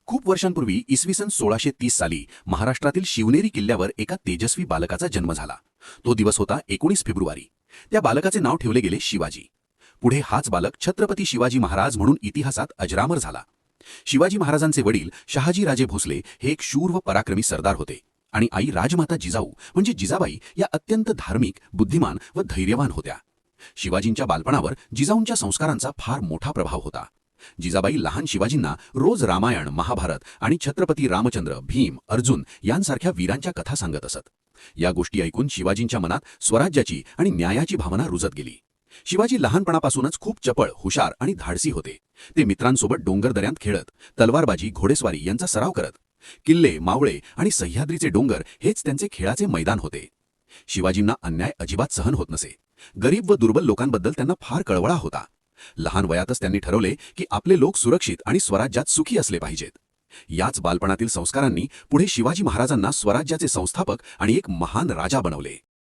खूप वर्षांपूर्वी इसवी सन 1630 साली महाराष्ट्रातील शिवनेरी किल्ल्यावर एका तेजस्वी बालकाचा जन्म झाला. तो दिवस होता 19 फेब्रुवारी. त्या बालकाचे नाव ठेवले गेले शिवाजी. पुढे हाच बालक छत्रपती शिवाजी महाराज म्हणून इतिहासात अजरामर झाला. शिवाजी महाराजांचे वडील शहाजीराजे भोसले हे एक शूर व पराक्रमी सरदार होते आणि आई राजमाता जिजाऊ म्हणजे जिजाबाई या अत्यंत धार्मिक, बुद्धिमान व धैर्यवान होत्या. शिवाजींच्या बालपणावर जिजाऊंच्या संस्कारांचा फार मोठा प्रभाव होता. जिजाबाई लहान शिवाजींना रोज रामायण, महाभारत आणि छत्रपती रामचंद्र, भीम, अर्जुन यांसारख्या वीरांच्या कथा सांगत असत. या गोष्टी ऐकून शिवाजींच्या मनात स्वराज्याची आणि न्यायाची भावना रुजत गेली. शिवाजी लहानपणापासूनच खूप चपळ, हुशार आणि धाडसी होते. ते मित्रांसोबत डोंगर दऱ्यांत खेळत, तलवारबाजी, घोडेस्वारी यांचा सराव करत. किल्ले, मावळे आणि सह्याद्रीचे डोंगर हेच त्यांचे खेळाचे मैदान होते. शिवाजींना अन्याय अजिबात सहन होत नसे. गरीब व दुर्बल लोकांबद्दल त्यांना फार कळवळा होता. लहान वयातच त्यांनी ठरवले की आपले लोक सुरक्षित आणि स्वराज्यात सुखी असले पाहिजेत. याच बालपणातील संस्कारांनी पुढे शिवाजी महाराजांना स्वराज्याचे संस्थापक आणि एक महान राजा बनवले.